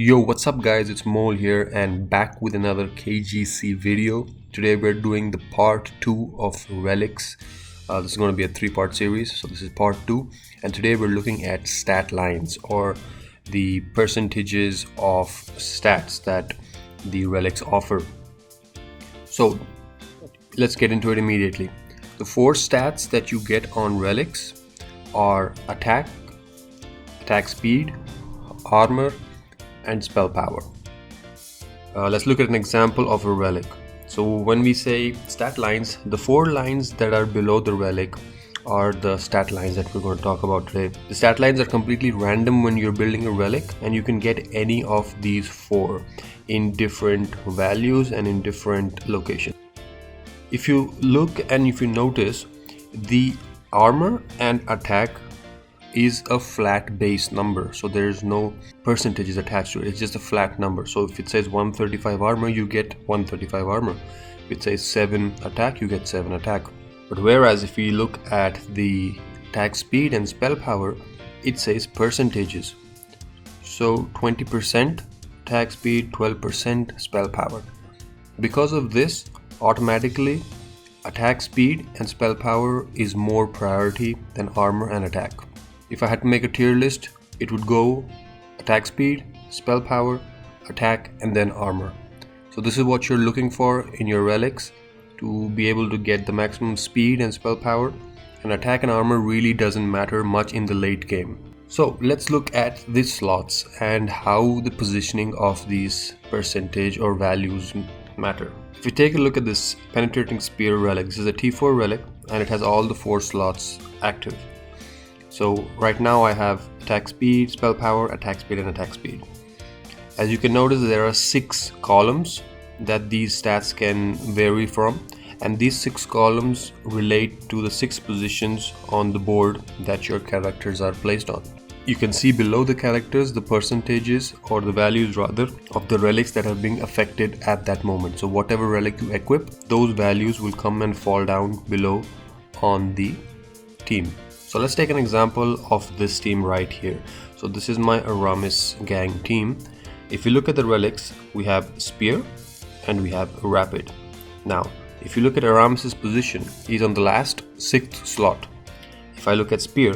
Yo, what's up guys, it's Mole here and back with another KGC video. Today we're doing the part 2 of Relics. This is going to be a 3-part series, so this is part 2, and today we're looking at stat lines, or the percentages of stats that the Relics offer. So let's get into it immediately. The 4 stats that you get on Relics are attack speed, armor, and spell power. Let's look at an example of a relic. So when we say stat lines, the 4 lines that are below the relic are the stat lines that we're going to talk about today. The stat lines are completely random when you're building a relic, and you can get any of these 4 in different values and in different locations. If you look and if you notice, the armor and attack is a flat base number, so there's no percentages attached to it. It's just a flat number. So if it says 135 armor, you get 135 armor. If it says 7 attack, you get 7 attack. But whereas if we look at the attack speed and spell power, it says percentages. So 20% attack speed, 12% spell power. Because of this, automatically attack speed and spell power is more priority than armor and attack. If I had to make a tier list, it would go attack speed, spell power, attack, and then armor. So this is what you're looking for in your relics to be able to get the maximum speed and spell power, and attack and armor really doesn't matter much in the late game. So let's look at these slots and how the positioning of these percentage or values matter. If you take a look at this penetrating spear relic, this is a T4 relic and it has all the 4 slots active. So right now I have attack speed, spell power, attack speed, and attack speed. As you can notice, there are 6 columns that these stats can vary from, and these 6 columns relate to the 6 positions on the board that your characters are placed on. You can see below the characters the percentages, or the values rather, of the relics that are being affected at that moment. So whatever relic you equip, those values will come and fall down below on the team. So let's take an example of this team right here. So this is my Aramis gang team. If you look at the relics, we have spear and we have rapid. Now if you look at Aramis's position, he's on the last 6th slot. If I look at spear,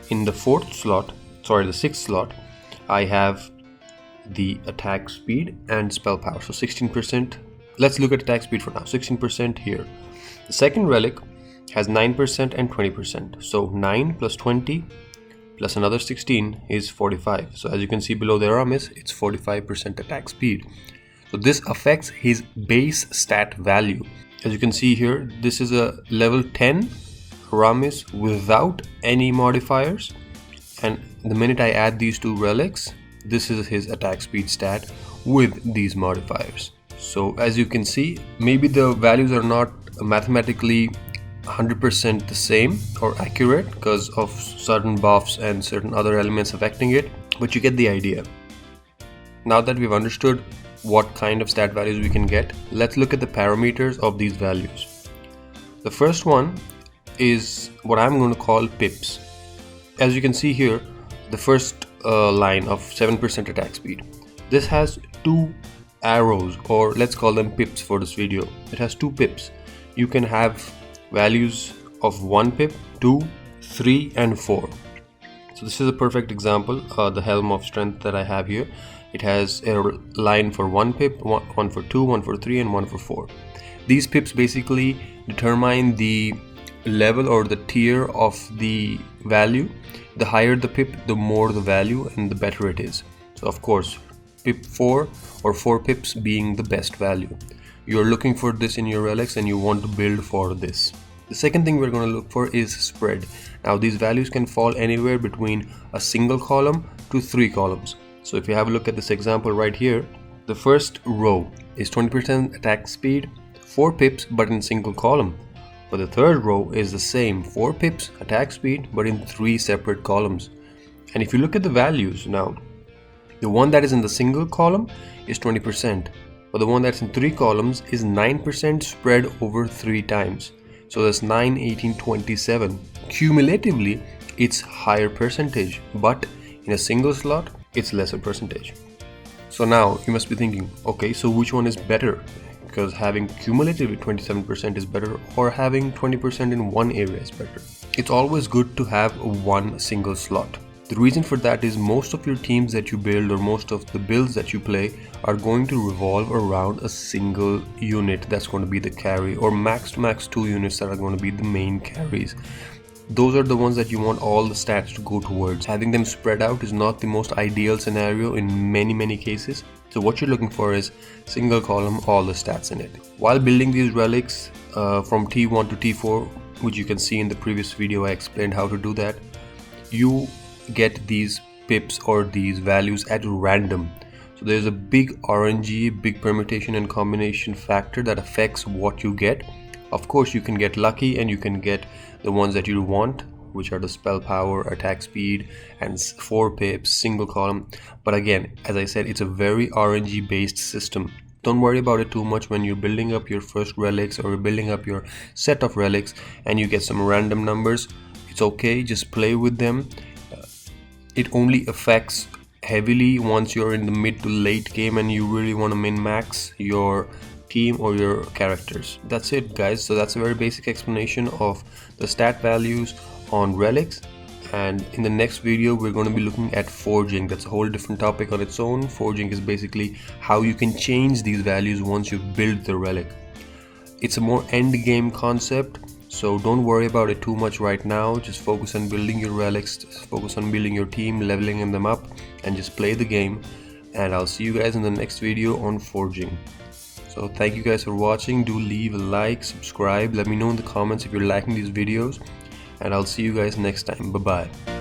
in the 4th slot, the 6th slot, I have the attack speed and spell power. So 16%. Let's look at attack speed for now. 16% here. The second relic has 9% and 20%. So 9 plus 20 plus another 16 is 45. So as you can see below the Aramis, it's 45% attack speed. So this affects his base stat value. As you can see here, this is a level 10 Aramis without any modifiers. And the minute I add these 2 relics, this is his attack speed stat with these modifiers. So as you can see, maybe the values are not mathematically 100% the same or accurate because of certain buffs and certain other elements affecting it, but you get the idea. Now that we've understood what kind of stat values we can get, let's look at the parameters of these values. The first one is what I'm going to call pips. As you can see here, the first line of 7% attack speed, this has 2 arrows, or let's call them pips for this video. It has 2 pips. You can have values of 1 pip, 2, 3, and 4. So this is a perfect example, the Helm of Strength that I have here. It has a line for 1 pip, one for 2, 1 for 3, and 1 for 4. These pips basically determine the level or the tier of the value. The higher the pip, the more the value and the better it is. So of course, pip 4 or 4 pips being the best value. You're looking for this in your relics and you want to build for this. The second thing we're going to look for is spread. Now these values can fall anywhere between a single column to 3 columns. So if you have a look at this example right here, the first row is 20% attack speed, 4 pips but in single column. But the third row is the same, 4 pips attack speed but in 3 separate columns. And if you look at the values now, the one that is in the single column is 20%. But the one that's in 3 columns is 9% spread over 3 times. So that's 9, 18, 27. Cumulatively, it's higher percentage, but in a single slot, it's lesser percentage. So now you must be thinking, okay, so which one is better? Because having cumulative 27% is better, or having 20% in one area is better. It's always good to have one single slot. The reason for that is most of your teams that you build, or most of the builds that you play, are going to revolve around a single unit that's going to be the carry, or max to max 2 units that are going to be the main carries. Those are the ones that you want all the stats to go towards. Having them spread out is not the most ideal scenario in many cases. So what you're looking for is single column, all the stats in it. While building these relics from T1 to T4, which you can see in the previous video, I explained how to do that. You get these pips or these values at random. So there's a big RNG, big permutation and combination factor that affects what you get. Of course, you can get lucky and you can get the ones that you want, which are the spell power, attack speed, and 4 pips, single column. But again, as I said, it's a very RNG based system. Don't worry about it too much when you're building up your first relics, or you're building up your set of relics and you get some random numbers. It's okay, just play with them. It only affects heavily once you're in the mid to late game and you really want to min-max your team or your characters. That's it, guys. So that's a very basic explanation of the stat values on relics, and in the next video we're going to be looking at forging. That's a whole different topic on its own. Forging is basically how you can change these values once you build the relic. It's a more end game concept, so don't worry about it too much right now. Just focus on building your relics, focus on building your team, leveling them up, and just play the game. And I'll see you guys in the next video on forging. So thank you guys for watching. Do leave a like, subscribe, let me know in the comments if you're liking these videos, and I'll see you guys next time. Bye bye.